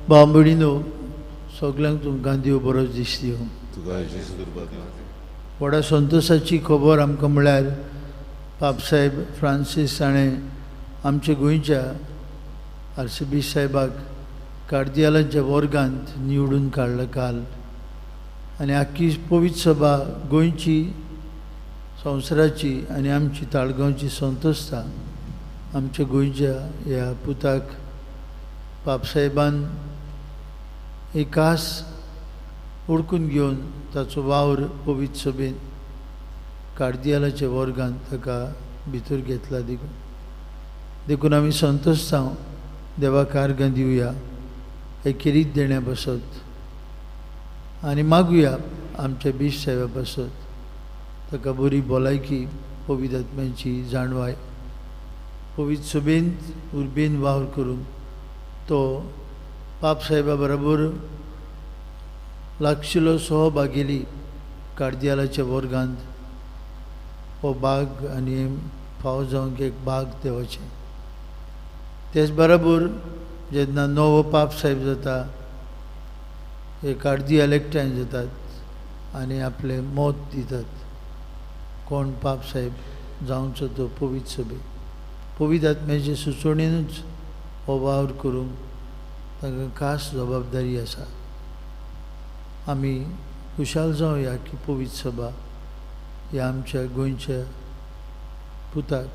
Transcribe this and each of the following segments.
बांबडीनो सगळ्यांक तुमकां देव बरो दीस दिवं. व्हडा संतोशाची खबर आमकां म्हळ्यार पापसाहेब फ्रांसीस हाणें आमच्या गोंयच्या आर्चबिशप साहेबाक कार्दियालांच्या वर्गांत निवडून काडला काल. आनी आख्खी पवित्र सभा गोंयची संवसाराची आनी आमची ताळगांवची संतोश्ता आमच्या गोंयच्या ह्या पुताक पापसाहेबान एक खास ओळखून घेवन ताचो वावर पवित्र सभेन कार्दियालाच्या वर्गांत ताका भितर घेतला. देखून आमी संतोश्ता देवाक आर्गां दिवया एकेरीत देण्या बसत आनी मागुया आमच्या बिश्प साहेबा बसत ताका बरी भलायकी पवित्र आत्म्याची जाणवाय पवित्र सभेंत उर्बेन वावर करून तो पाप साहेबा बरोबर लागशिल्लो सहभागिली कार्दियालाच्या वर्गांत हो भाग आनी फावो जावंक एक भाग देवाचें. तेच बरोबर जेन्ना नवो पाप साहेब जाता हे कार्दियाल एकठांय जातात आनी आपलें मत दितात कोण पाप साहेब जावचो तो पवित्र सभेक. पवित्र आत्म्याचे सुचोवणेनूच हो वावर करूंक तांकां खास जबाबदारी आसा. आमी खुशाल जावया की पवित्र सभा ह्या आमच्या गोंयच्या पुताक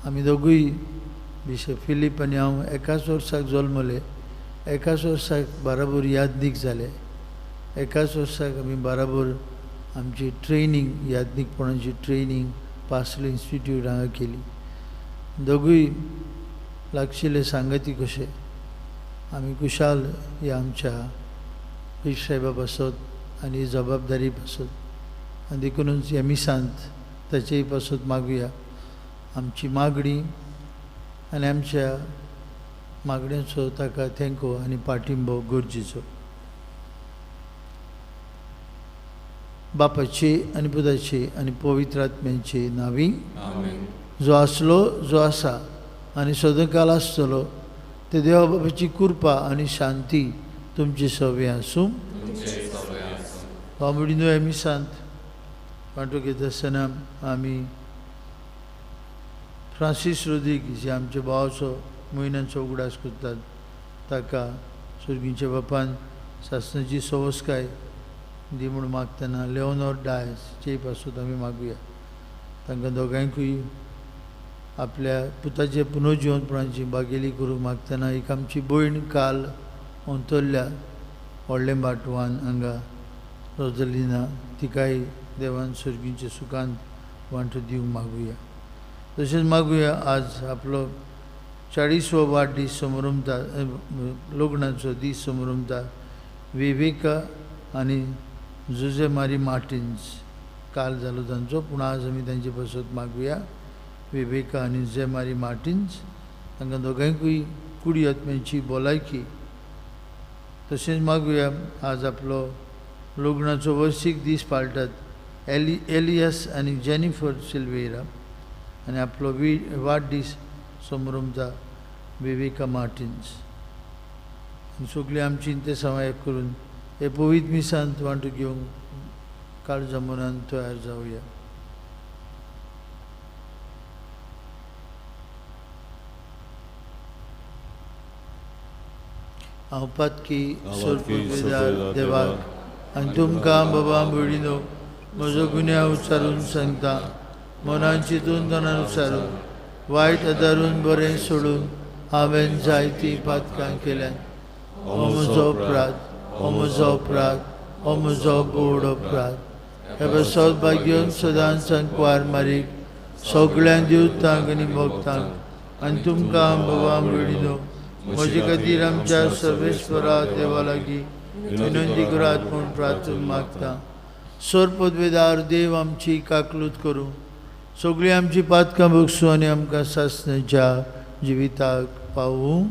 आमी दोगूय बिशप फिलीप आनी हांव एकाच वर्साक जल्मले, एकाच वर्साक बराबर यादनीक जाले, एकाच वर्साक आमी बराबर आमची ट्रेनींग यादनीकपणाची ट्रेनींग पास्टल इन्स्टिट्यूट हांगा केली. दोगूय लागशिल्ले सांगाती कशे आमी खुशाल ह्या आमच्या बिशप साहेबा बसत आनी जबाबदारी बसत आनी देखूनच ह्या मिसांत ताचेय बसत मागुया आमची मागणी आनी आमच्या मागण्यांचो ताका थँको आनी पाठिंबो गरजेचो. बापाचे आनी पुताचे आनी पवित्र आत्म्याचे नांवी जो आसलो जो आसा आनी सदांकाल आसतलो ते देवा बापाची कृपा आनी शांती तुमचे सवे आसूं. बांबडीनो ह्या मिसांत वांटो घेता आसतना आमी फ्रांसीस रोद्रीग जे आमच्या भावाचो म्हयन्याचो उगडास करतात ताका सुर्गीच्या बापान सासणाची सवस्काय दी म्हूण मागतना लेओनोर डायसचे पासून आमी मागुया तांकां दोगांयकूय आपल्या पुताचे पुनर्जिवनपणाची बागेली करूंक मागतना एक आमची भयण काल अंतरल्या व्हडलें बाटवान हांगा रोझलिना तिकाय देवान सुर्गीच्या सुखांत वांटो दिवंक मागुया. तशेंच मागुया आज आपलो 40वो वाडदीस समारंभता लग्नाचो दीस समारंभता विवेका आनी जुजे मारी मार्टिन्स काल जालो तांचो, पूण आज आमी तांचे बसत मागुया विवेका आनी जुजे मारी मार्टिन्स तांकां दोगांयकूय कुडी आत्म्याची भलायकी. तशेंच मागुया आज आपलो लग्नाचो वर्सीक दीस पाळटात एलियास आनी जेनिफर सिल्वेरा आनी आपलो वाडदीस समारंभता विवेका मार्टिन्स आनी सगळीं आमची ते समायक करून हे पवित्र मिसांत वांटो घेवंक काळजा मनान तयार जावया. हांव पातकी सोरपविदार देवाक आनी तुमकां बाबा भयणीनो म्हजो गुन्यांव उच्चारून सांगता. मनान चिंतून तोंडान उच्चारून वायट आदारून बरें सोडून हांवें जायतीं पातकां केल्यात. हो म्हजो अपराध, हो म्हजो अपराध, हो म्हजो गोड अपराध. हे सौभाग्य सदांच सांकवार मारीक सगळ्यांक दिवतांक आनी भोगतांक आनी तुमकां बाबा भयणीनो म्हजे खातीर आमच्या सर्वेश्वरा देवा लागीं विनंती करात म्हूण प्रार्थून मागता. सोर पदवेदार देव आमची काकलूत करूं, सगळीं आमची पातकां भोगसूं आनी आमकां सासणेच्या जिविताक पावूं.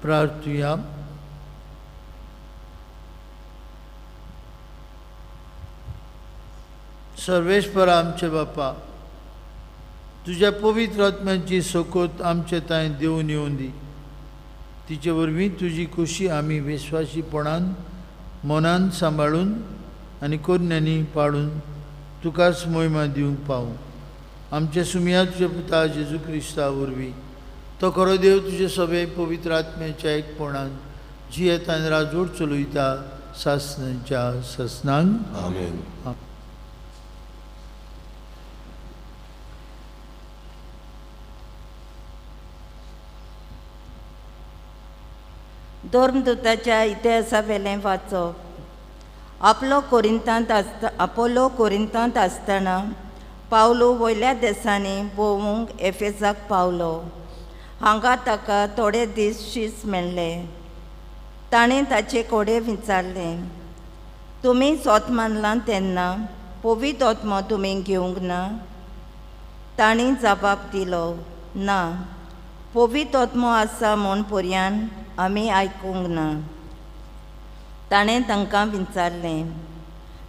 प्रार्थूया. सर्वेश्वरा आमचे बापा, तुज्या पवित्र आत्म्याची सोकोत आमचे तांय देऊन येवं दी. तिचे वरवीं तुजी खुशी आमी विश्वासीपणान मनान सांबाळून आनी कोन्यांनी पाडून तुकाच मोहिमा दिवंक पावूं. आमचे सुमिया तुजे पुता जेजू क्रिस्ता वरवीं तो खरो देव तुजे सभे पवित्र आत्म्याच्या एकपणान जियेत आनी राजवट चलयता सासणेच्या ससनांक. आमेन. धर्मदूताच्या इतिहासा वेलें वाचप. आपोलो कोरिंतांत आसतना पावलो वयल्या देसांनी भोवूंक एफेसाक पावलो. हांगा ताका थोडे दीस शीस मेळ्ळे. ताणें ताचे कोडे विचारलें, तुमी सोत मानलां तेन्ना पवित्र आत्मो तुमी घेवंक ना? तांणी जबाब दिलो, ना, पवित्र आत्मो आसा म्हूण पर्यान आमी आयकूंक ना. ताणें तांकां विचारलें,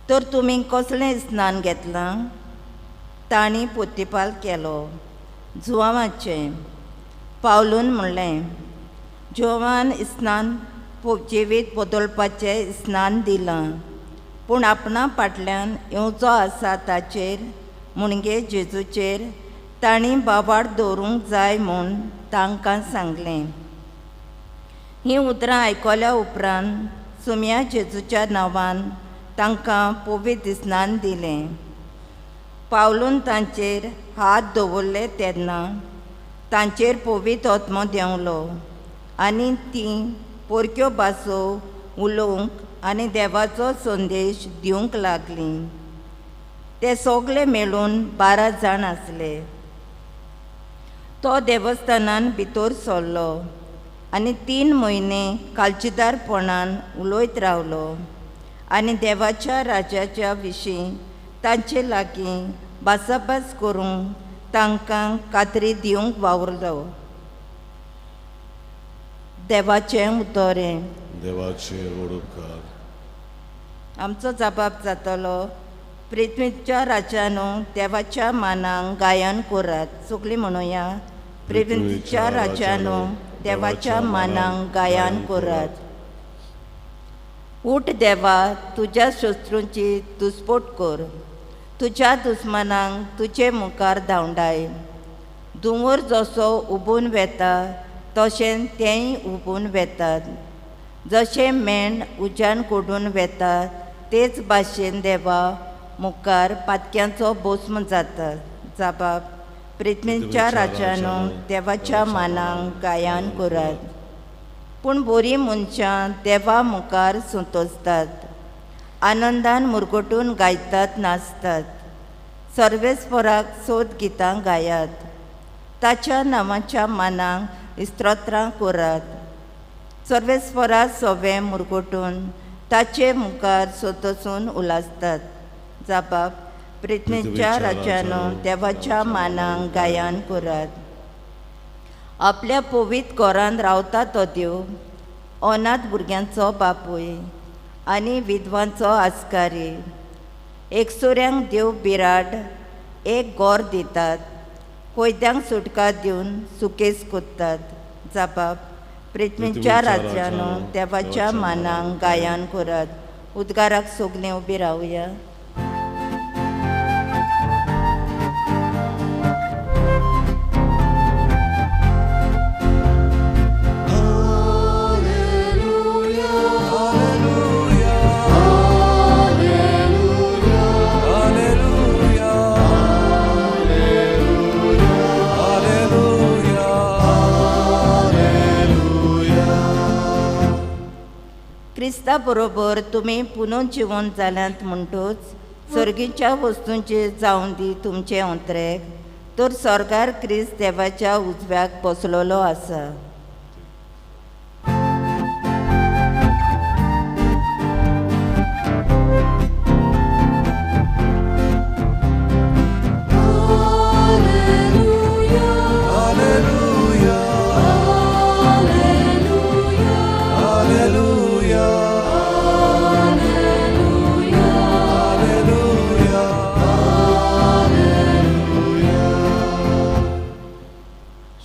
तर तुमी कसलें स्नान घेतलां? तांणी पोतिपाल केलो, जुवांवाचें. पावलून म्हणलें, जोवान स्नान जिवीत बदलपाचें स्नान दिलां, पूण आपणा फाटल्यान येवचो आसा ताचेर म्हणजे जेजूचेर तांणी बाबाड दवरूंक जाय म्हूण तांकां सांगलें. हीं उतरां आयकल्या उपरांत सुम्या जेजूच्या नांवान तांकां पवित्र स्नान दिलें. पावलून तांचेर हात दवरले तेन्ना तांचेर पवित्र आत्मो देंवलो आनी तीं परक्यो भासो उलोवंक आनी देवाचो संदेश दिवंक लागलीं. ते सगळे मेळून 12 जाण आसले. तो देवस्थानान भितर सरलो आनी 3 म्हयने काळजीदारपणान उलयत रावलो आनी देवाच्या राज्याच्या विशीं तांचे लागीं भासाभास करूंक तांकां खात्री दिवंक वावरलो. देवाचें उतोरें. देवाचे उपकार. आमचो जबाब जातलो, पृथ्वीच्या राजानो देवाच्या मानाक गायन करात. सगळीं म्हणुया, पृथ्वीच्या राजानो देवाच्या मानाक गायन करात. उठ देवा, तुज्या शत्रूंची तुसपोट कर, तुज्या दुस्मानांक तुजे मुखार धांवडाय. दुंवर जसो उबून वेता तशें तेंय उबून वेतात. जशें मेंढ उज्यान कोडून वेता तेच भाशेन देवा मुखार पातक्यांचो भस्म जाता. जाबाब, पृथ्वीच्या राजानो देवाच्या मानांक गायन करात. पूण बरीं मनशां देवा मुखार संतोसतात, आनंदान मुरगोटून गायतात, नाचतात. सर्वेस्पराक सोद गितां गायात, ताच्या नांवाच्या मानांक स्तोत्रां करात. सर्वेस्परा सोबे मुरगोटून ताचे मुखार संतोसून उलासतात. जाबाब, पृथ्वीच्या राजानो देवाच्या मानांक गायन करात. आपल्या पवित्र घरांत रावता तो देव, अनाथ भुरग्यांचो बापूय आनी विधवांचो आस्कारी. एकसुऱ्यांक देव बिराड एक गोर दितात, कोयत्यांक सुटका दिवन सुकेस कोत्तात. जाबाब, पृथ्वीच्या राजानो देवाच्या मानांक गायन करात. उद्गाराक सगळीं उबी रावया. क्रिस्ता बरोबर तुमी पुनर्जिवन जाल्यात म्हणटूच सर्गीच्या वस्तूंचे जावं दी तुमचे अंतरेक, तर स्वर्गार क्रिस्त देवाच्या उजव्याक बसलोलो आसा.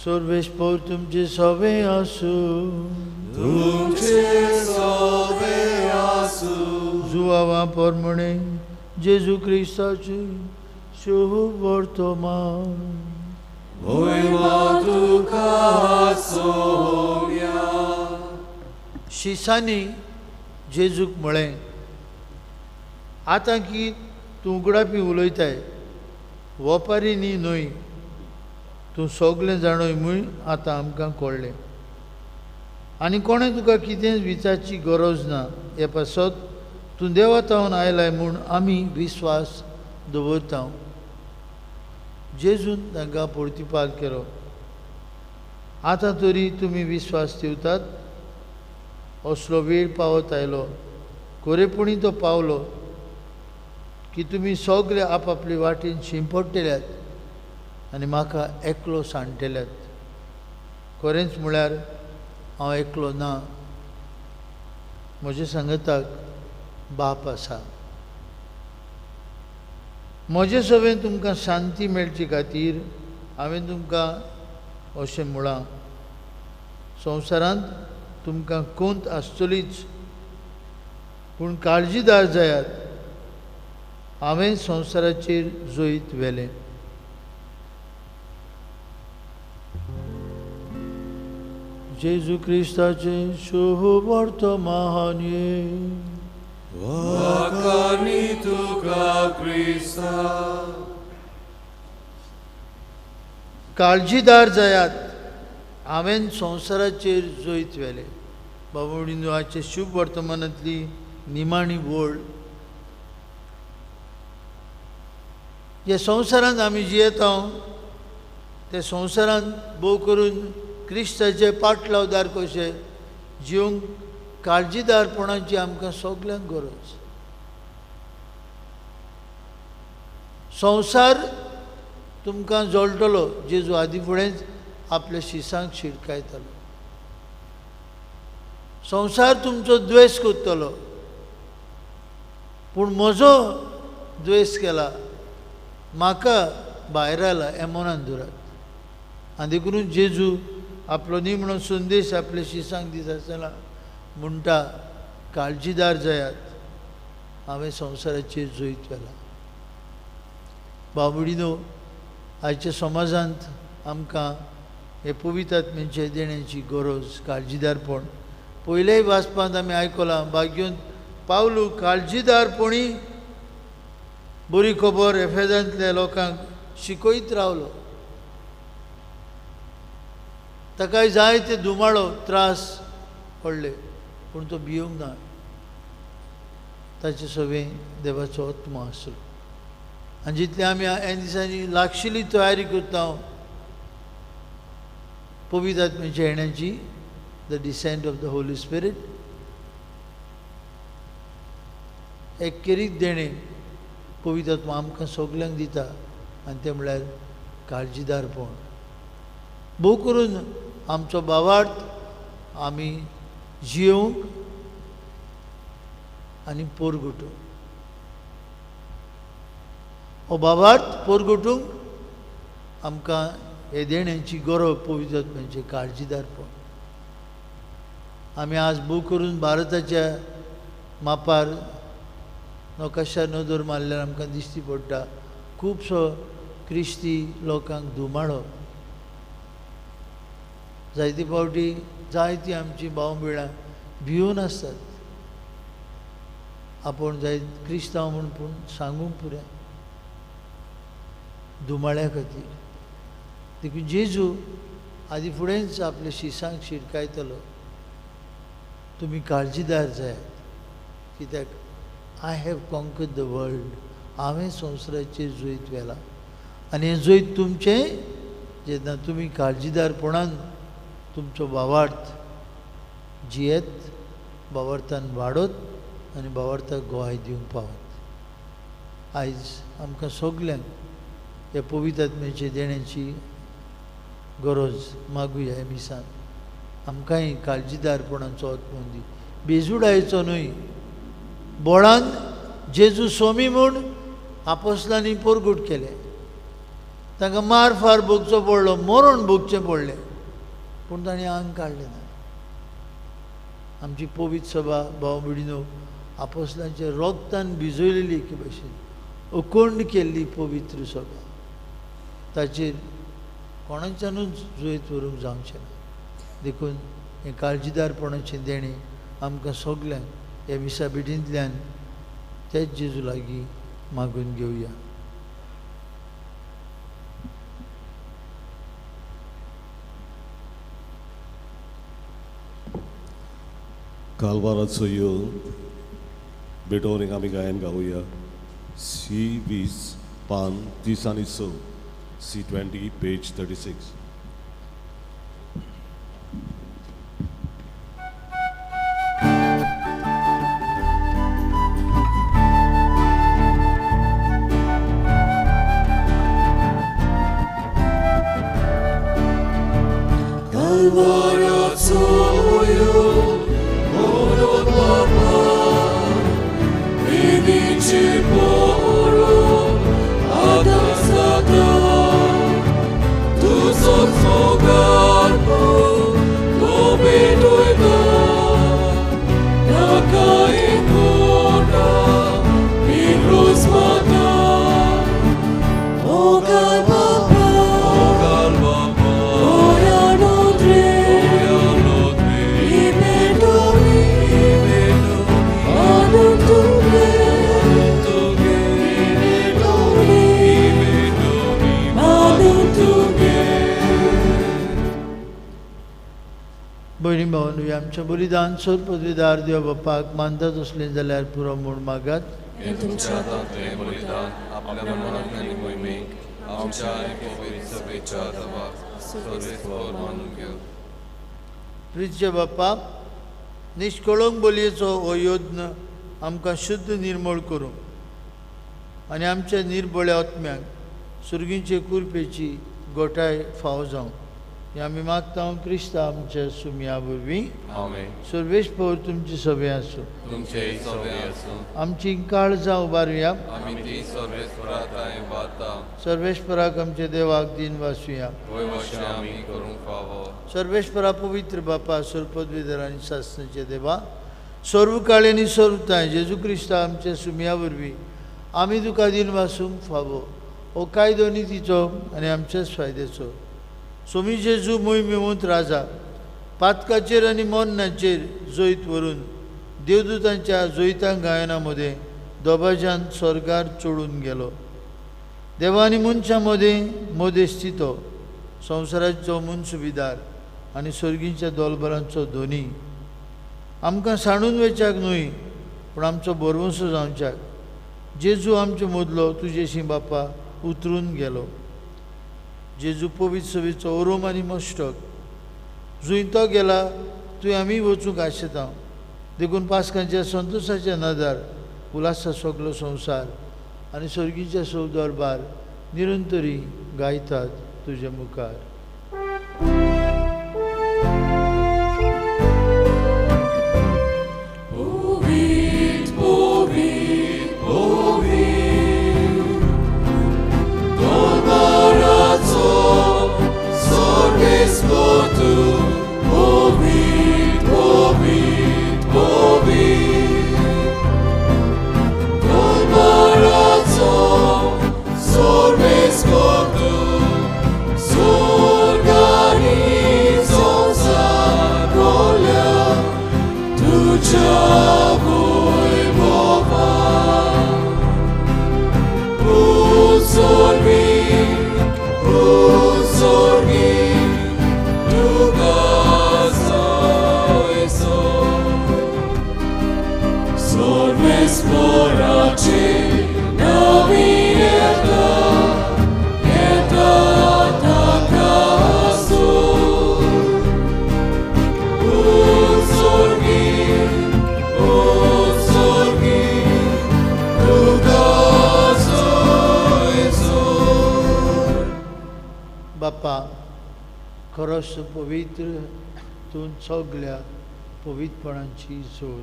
सर्वेस्पर तुमचे सोबे आसू, तुमचे सोबे आसू. जुवावा परमणे जेजू क्रिस्ताचे शुभ वर्तमान. महिमा तुका सोम्या. शिसांनी जेजूक म्हळें, आतां की तूं उगडापी उलयताय, वोपारी न्ही न्हय, तूं सगळें जाणोय म्हूण आतां आमकां कळ्ळें. आनी कोणें तुका कितेंच विचारची गरज ना. हे पासत तूं देवातावन आयलाय म्हूण आमी विस्वास दवरता. जेजून तांकां प्रतिपाद केलो, आतां तरी तुमी विस्वास दिवतात. असलो वेळ पावत आयलो, खरेपणी तो पावलो की तुमी सगळे आपआपले वाटेन शिंपडटल्यात आनी म्हाका एकलो सांडटल्यात. खरेंच म्हळ्यार हांव एकलो ना, म्हज्या सांगताक बाप आसा. म्हजे सवेन तुमकां शांती मेळचे खातीर हांवें तुमकां अशें म्हळां. संवसारांत तुमकां कोंत आसतलीच, पूण काळजीदार जायात, हांवें संवसाराचेर जैत व्हेलें. जेजू क्रिस्ताचे शुभ वर्तमान. वाकानी तुका क्रिस्ता. काळजीदार जायात, हांवें संवसाराचेर जैत व्हेलें. बाबा आजचे शुभ वर्तमानांतली निमाणी वळ. जे संवसारांत आमी जियेता ते संवसारांत भोव करून क्रिस्ताचे पाटलावदार कशे जिवंक काळजीदारपणाची आमकां सगल्यांक गरज. संवसार तुमकां जळटलो, जेजू आदी फुडेंच आपल्या शिसांक शिडकायतलो. संवसार तुमचो द्वेश करतलो, पूण म्हजो द्वेश केला, म्हाका भायर आयला हें मनांत धरात. आनी देखून जेजू आपलो निमणो संदेश आपल्या शिसांक दिता आसतना म्हणटा, काळजीदार जायात. हांवें संवसाराचेर जोईत व्हेला. भाव भयणीनो, आयच्या समाजांत आमकां हे पवित्र आत्म्याचे देण्याची गरज, काळजीदारपण. पयलेय वाचपांत आमी आयकलां, भाग्योन पावलू काळजीदारपणी बरी खबर एफेसांतल्या लोकांक शिकयत रावलो. ताकाय जायते दुमाळो त्रास पडले, पूण तो भिवूंक ना. ताचे सगळें देवाचो आत्मो आसलो. आनी जितले आमी ह्या दिसांनी लागशिल्ली तयारी करता पवित्र आत्म्याच्या येण्याची, the descent of the Holy spirit, एक केरीत देणें पवित्र आत्मा आमकां सगल्यांक दिता, आनी तें म्हळ्यार काळजीदारपण. भोव करून आमचो भावार्थ आमी जियोवंक आनी पोरगुटूंक. हो भावार्थ पोरगुटूंक आमकां हे देण्याची गरज पवित्र आत्म्याचें काळजीदारपण. आमी आज भोव करून भारताच्या मापार नकाशार नदर मारल्यार आमकां दिश्टी पडटा खुबसो क्रिस्ती लोकांक दुमाळो. जायते फावटी जायतीं आमची भाव भयणां भिवून आसतात. आपूण जाय क्रिस्तांव म्हूण पूण सांगूंक पुराय दुमाळ्या खातीर. देखून जेजू आदी फुडेंच आपल्या शिसांक शिडकायतलो, तुमी काळजीदार जायात, कित्याक I have conquered the world. हांवें संवसाराचेर जोईत व्हेला. आनी हें जोईत तुमचें जेन्ना तुमी काळजीदारपणान तुमचो भावार्थ जियेत, भावार्थान वाडत आनी भावार्थाक गोवाय दिवंक पावत. आयज आमकां सगल्यांक हे पवित्र आत्म्याचे देण्याची गरज मागुया. हे मिसान आमकांय काळजीदारपणाचो आत्मो दी. बेजूडायेचो न्हय. बोळान जेजू सोमी म्हूण आपोस्लांनी पोरगूट केले. तांकां मार फार भोगचो पडलो, मरण भोगचें पडलें, पूण ताणें आंग काडलें ना. आमची पवित्र सभा भाव भयणीनो आपोस्लांच्या रोगतान भिजयलेली एके भाशेन अखंड केल्ली पवित्र सभा. ताचेर कोणाच्यानूच जोईत व्हरूंक जावचें ना. देखून हें काळजीदारपणाचें देणें आमकां सगल्यांक ह्या विसा बेटींतल्यान तेच जेजू लागीं मागून घेवया. कालवाराचो योग बेटोवनीक आमी गायन गावया. C20 पान 30 आनी 6, C20 पेज 36. भयणी भावांनो, आमच्या बलिदान सोर पदवीदार देव बापाक मानतात असले जाल्यार पुरो म्हूण मागात. हे तुमच्या हातांतलें बलिदान आपल्या मनांत आनी मोहिमेक आमच्या पवित्र सभेच्या दबाक सर्वेस्वर मानून घेव. प्रिय बापा, निश्कळंक बलयेचो हो यत्न आमकां शुद्ध निर्मळ करूंक आनी आमच्या निर्बळ्या आत्म्याक सुर्गीचे कुरपेची गोठाय फाव जावं हें आमी मागता क्रिस्ता आमच्या सुमया वरवीं. आमेन. सर्वेस्पर तुमची सभे आसूं. तुमचे सभे आसूं. आमची काळजां उबारुया. आमी ती सर्वेस्पराताय वाता. सर्वेस्पराक आमच्या देवाक दिन वासुया. वय वर्षे आमी करूंक फावो. सर्वेस्परा पवित्र बापा, सुरपदवीधर आनी शासनाचे देवा, सर्व काळी आनी सर्वताय जेजू क्रिस्ता आमच्या सुमया वरवीं आमी तुका दिन वासूंक फावो हो कायदो नितीचो आनी आमच्याच फायद्याचो सोमी जेजू मोय मेवूंत राजा पातकाचेर आनी मोन्नाचेर जोईत व्हरून देवदूतांच्या जोईता गायना मदें दोबाज्यान स्वर्गार चडून गेलो देवा आनी मनशां मदें मोदेस्तितो संवसाराचो मुनसुबेदार आनी सर्गींच्या दोलबरांचो धोनी आमकां सांडून वेचाक न्हय पूण आमचो बोरवंसो जावच्याक जेजू आमचो मदलो तुजेशी बापा उतरून गेलो जेजू पवित्र सभेचो ओरोम आनी मस्तक जुंय तो गेला थंय आमी वचूंक आशेता देखून पास्कांच्या संतोशाच्या नदार उलासा सगलो संवसार आनी सर्गीच्या सौ दरबार निरंतरी गायतात तुजे मुखार बापा खरोच पवित्र तूं सगल्या पवित्रपणांची जोड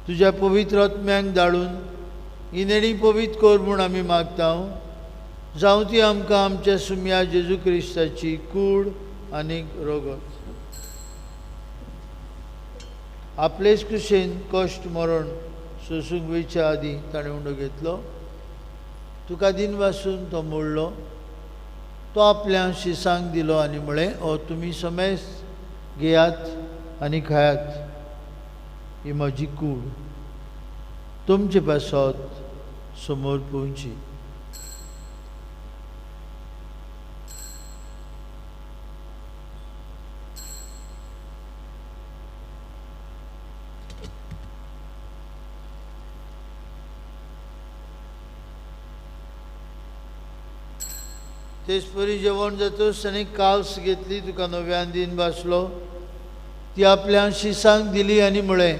तुज्या पवित्र आत्म्यांक धाडून ही नेणी पवित्र कर म्हूण आमी मागता जावं ती आमकां आमच्या सुम्या जेजू क्रिस्ताची कूड आनी रोगत आपलेच कुशेन कश्ट मरण सोसूंक वयच्या आदीं ताणें उंडो घेतलो तुका दिन वासून तो मोडलो तो आपल्या शिसांक दिलो आनी म्हळें हो तुमी समेस घेयात आनी खायात ही म्हजी कूड तुमचे पासत समोर पोवची तेच परी जेवण जातच ताणें काल्स घेतली तुका नव्यान दिन बसलो ती आपल्या शिसांक दिली आनी म्हळें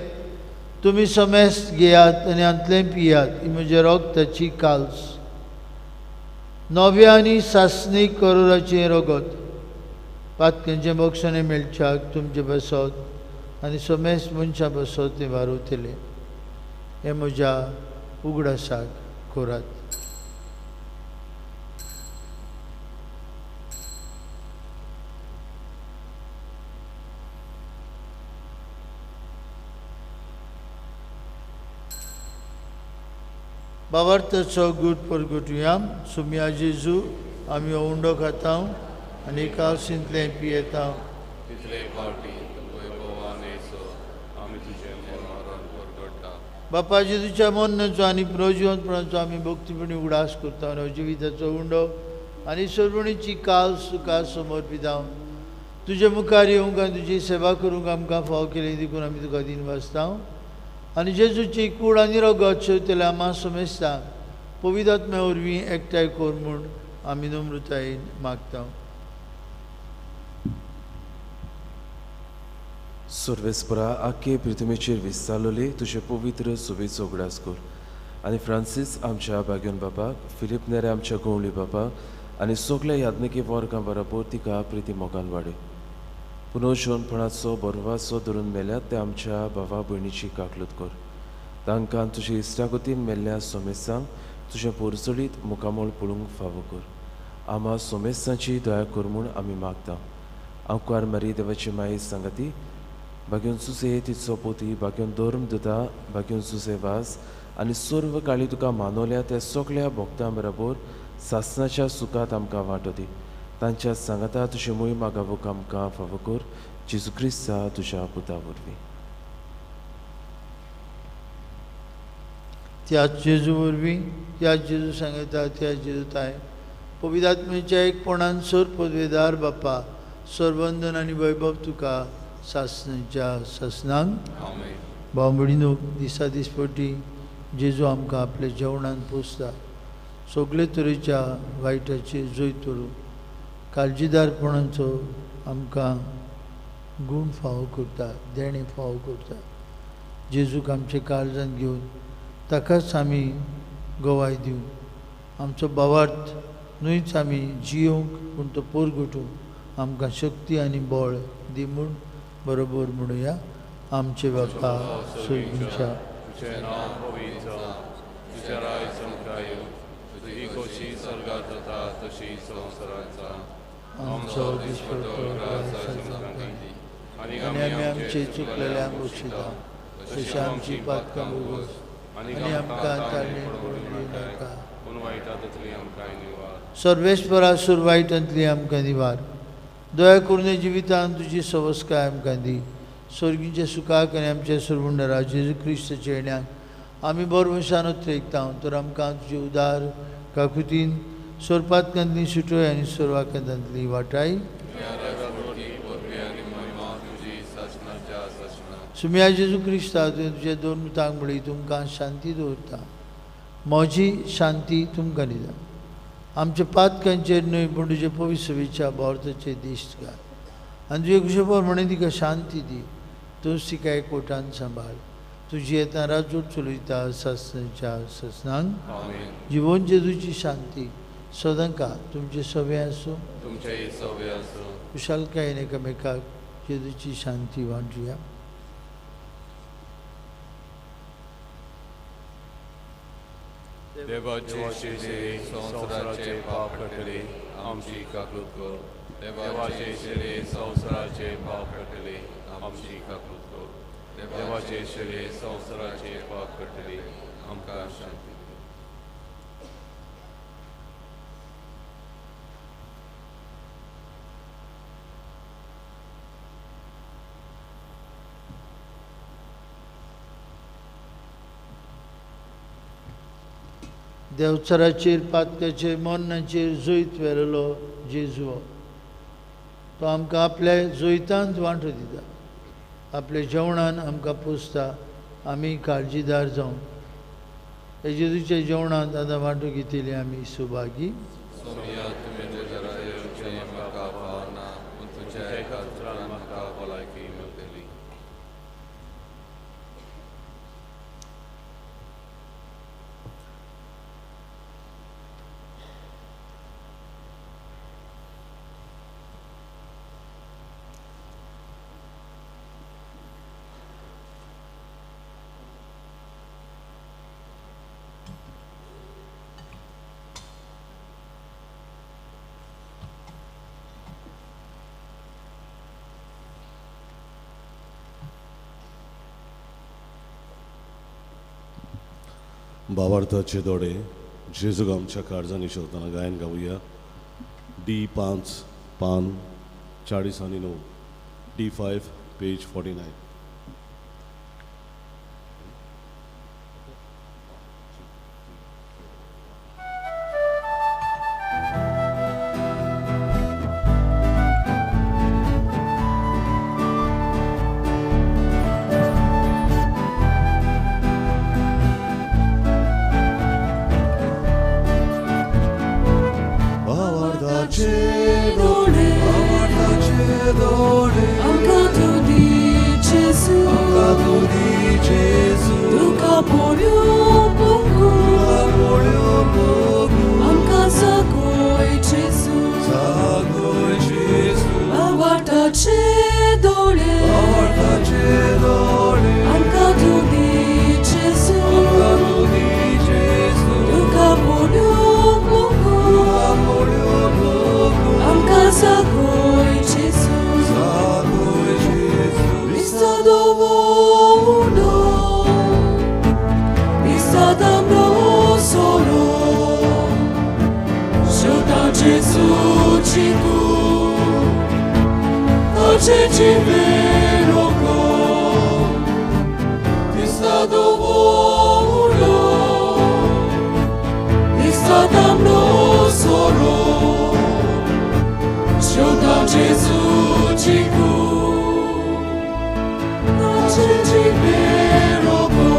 तुमी समेस घेयात आनी हांतलें पियात ही म्हज्या रोगताची काल्स नव्या आनी सासणीक करोराचें रोगत पातकांचें मोक्षणें मेळच्याक तुमचे बसत आनी समेस मनशां बसत तें वारोतलें हें म्हज्या उगडासाक खोरात बाबार्थाचो गूट परगटुया सुम्या जेजू आमी हो उंडो खाता आनी कालशींतलें पियेता तितले फावटी वैभवान येसो आमी तुजें मरण परगट्टा बापा जेजूच्या मोन्नाचो आनी प्रजिवंतपणाचो आमी भक्तीपणी उगडास करता आनी जिविताचो उंडो आनी सर्वणीची काल सुखां समर्पिता तुजे मुखार येवंक आनी तुजी सेवा करूंक आमकां फाव केली देखून आमी तुका दिन वाचता आनी जेजूची कूड आनी रोगत शेवतले आम्हा समेस्ता पवित्र आत्म्या वरवीं एकठांय कर म्हूण आमी नम्रतायेन मागता सर्वेस्परा आख्खे पृथ्वीचेर विस्तारलोली तुजे पवित्र सुबेचो उगडास कर आनी फ्रांसीस आमच्या बागेन बापाक फिलिप नेरे आमच्या गवळी बापाक आनी सगल्या याज्ञिकी वर्गां बरोबर तिका प्रिती मोगान वाडय पुनर्जोवनपणाचो बरवासो धरून मेल्यात ते आमच्या भावा भयणीची काकलूत कर तांकां तुजे इश्टागतीन मेल्ल्या सोमेसांक तुज्या पोरचडीत मुखामोळ पळोवंक फावो कर आम्हा सोमेसांची दया कर म्हूण आमी मागता आंकार मारी देवाची माये सांगाती बागेवन सुसे तिचो पोती बागेवन धर्म दिता बागेवन सुसे वास आनी सर्व काळी तुका मानवल्या त्या सगळ्या भक्तां बरोबर सासणाच्या सुखात आमकां वांटो दी. तांच्या सांगाता तुजे मोहीम मागावूक आमकां फावो कर. जेजू क्रिस्ता तुज्या पुता वरवीं. त्याच जेजू वरवीं त्याच जेजू सांगता त्याच जेजू ताय पवित्र आत्म्याच्या एकपणान सर पदवेदार बापा सर्वंदन आनी वैभव तुका सासणाच्या ससनांक आमेन. भाव भयणीनो, दिसा दिसपटी जेजू आमकां आपल्या जेवणान पोसता. सगळे तरेच्या वायटाचे जैत करूं काळजीदारपणाचो आमकां गूण फावो करता, देणे फावो करता. जेजूक आमचे काळजांत घेवन ताकाच आमी गोवाय दिवं. आमचो भावार्थ न्हूच आमी जियोंक पूण तो पोरगोटूंक आमकां शक्ती आनी बळ दी म्हूण बरोबर म्हणुया. आमचे बापा स्वर्गीच्या तुझें नांव पवित्र जावं, तुजें राय चमकाय येवं, तुजी कशी स्वर्गांत जाता तशी संवसारांत जावं. आमचो आनी आमी आमचे चुकलेल्यांक बक्षिता तशी आमची पातकां भोगोस आनी आमकां तारणेंत पडूंक दिनाका पूण वायटांतली आमकां निवार. सर्वेस्परा सुरवाईटांतली आमकां निवार. दया करून जिवितांत तुजी सवस्काय आमकां दी. स्वर्गीच्या सुखाक आनी आमच्या सर्वुंडरा जेजू क्रिस्ताच्या येण्याक आमी बरवशान उतरेकता. तर आमकां तुजे उदार काकुतीन सोरपातकांतली सुटोय आनी सोरवाकांतांतली वाटाय सुम्या जेजू क्रिस्ता तुजे दोन मुतांक म्हळी तुमकां शांती दवरता. म्हजी शांती तुमकां दिता. आमच्या पातकांचेर न्हय पूण तुजे पवित्र सभेच्या भोवताचेर दिश्ट घाल आनी तुजे कुशेपर म्हणून तिका शांती दी. तूंच तिका एकवटान सांबाळ. तुजी येता राजवट चलयता सासणाच्या ससनांक जिवन जेजूची शांती सदांका तुमचे सवे आसूं. तुमचे सवे आसूं. कुशालकायेन एकामेकाक जेजूची शांती वांटुया. देवाचे शिरे संवसाराचे पाप कटले आमची काकूत कर. देवाचे शिरे संवसाराचे पाप कटले आमची काकूत कर. देवाचे शिरे संवसाराचे पाप कटले आमकां शांती. देवचाराचेर पातकाचेर मरणाचेर जैत वेलेलो जेजू तो आमकां आपल्या जैतांत वांटो दिता. आपल्या जेवणान आमकां पोसता. आमी काळजीदार जावन हे जेजूच्या जेवणांत आतां वांटो घेतिल्ली आमी सुभागी. सोमया तुमी तुज्या रायचे म्हाका पावना पूण तुज्या एका उतरान म्हाका भलायकी मेळटली. भावार्थाचे दोडे जेजूक आमच्या काळजांनी शेवताना गायन गावुया. D5 पान 40 आनी 9. D5 page 49. Cristo ce ci veroco, ti stato voluto, ti stato solo, sciolta Gesù ci cu, ce ci veroco,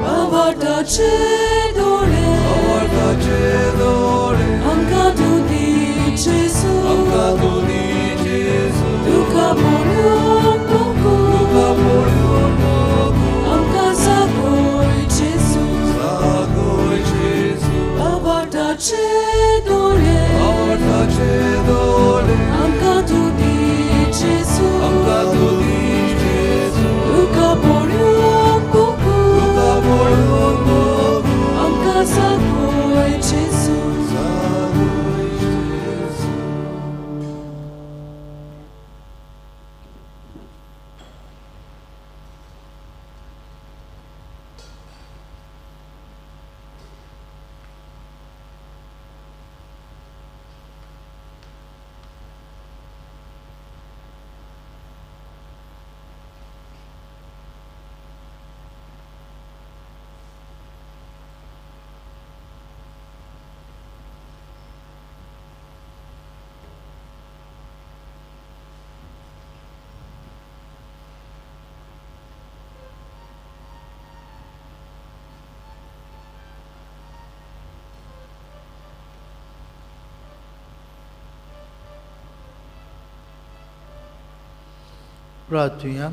avarta ce dore, anca tu di Gesù, tu caporium poco, anca sagoi Gesù, avarta ce dore, anca tu di Gesù, tu caporium poco, anca sagoi Gesù. प्रार्थूया.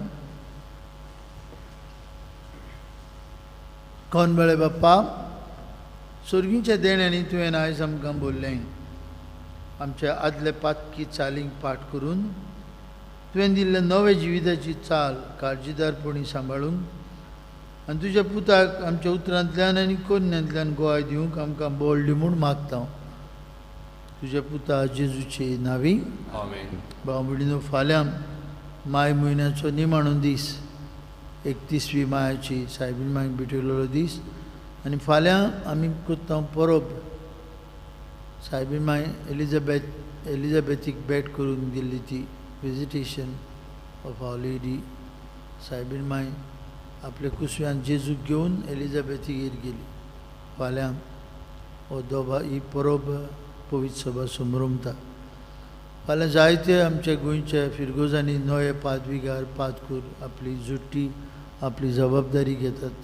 कोण बळे बाप्पा, सुर्गीच्या देण्यानी तुवें आयज आमकां बोल्लें. आमच्या आदले पातकी चालींक पाठ करून तुवें दिल्ले नवे जिविताची चाल काळजीदारपणी सांबाळून आनी तुज्या पुताक आमच्या उतरांतल्यान आनी कोन्यांतल्यान गोवाय दिवंक आमकां बोल दी म्हूण मागता. तुज्या पुता जेजूचे नांवी आमेन. भाव भयणीनो, फाल्यां माय म्हयन्याचो निमाणो दीस, 31वी मायाची सायबीण मांयक भेटयलेलो दीस. आनी फाल्यां आमी करता परब सायबीण मांय एलिझाबेथीक भेट करून दिल्ली ती विजिटेशन ऑफ आवर लेडी. सायबीण मांय आपल्या कुसव्यान जेजूक घेवन एलिझाबेथीगेर गेली. फाल्यां हो दोबा ही परब पवित्र सभा समरमता. फाल्यां जायते आमच्या गोंयच्या फिरगोजांनी नवे पादविकार पादकूर आपली जुट्टी आपली जबाबदारी घेतात.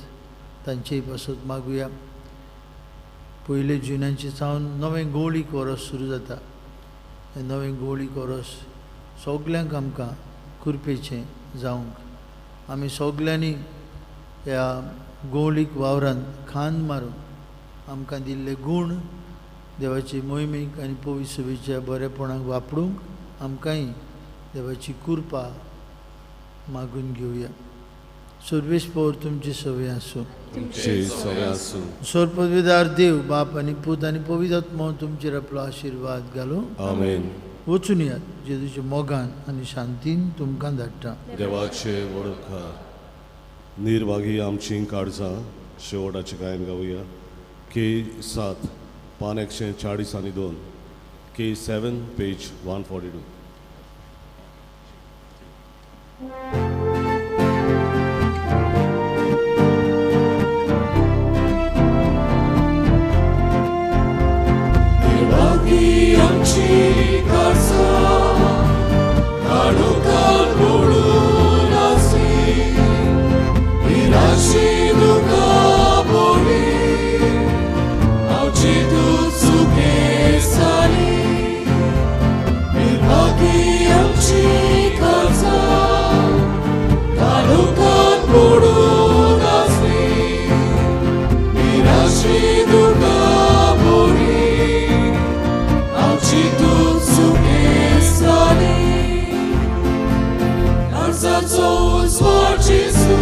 तांचेय पासत मागुया. 1 जुनाची सावन नवें गवळीक वरस सुरू जाता. हें नवें गवळीक वरस सगल्यांक आमकां कृपेचें जावंक आमी सगल्यांनी ह्या गवळीक वावरांत खांद मारून आमकां दिल्ले गूण देवाची मोहिमेक आनी पवित्र सभेच्या बरेपणाक वापरूंक आमकांय देवाची कृपा मागून घेवया. सर्वेस्पर तुमची सवय आसूं. सर्वपदवीदार देव बाप आनी पूत आनी पवित्र आत्मो तुमचेर आपलो आशिर्वाद घालूं. आमेन. वचून यात. जेजूच्या मोगान आनी शांतीन तुमकां धाडटा. देवाचे वडकार निर्भागी आमची काळजां शेवटाचे गायन गावया. K7 पान 142 K7 पेज 142. निर्भागी आमची काळजां काळोखांत पडून आसली, निराशी दुखां बोली चितून सुखे साली. निर्भागी आमची काळजां काळोखांत पडून आसली, निराशी दुखां बोली चितून सुखे साली. काळजाचो उजवाड जेजू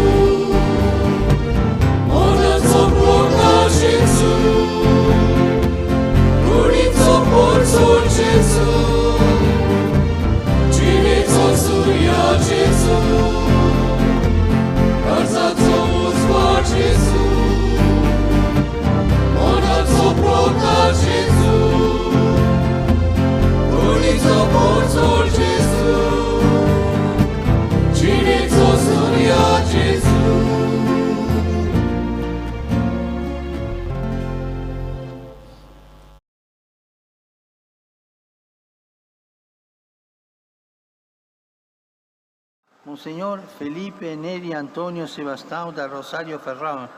Monsignor Felipe Neri Antonio Sebastião da Rosario Ferrão,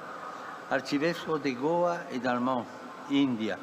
arcivescovo de Goa e Dalmau, India.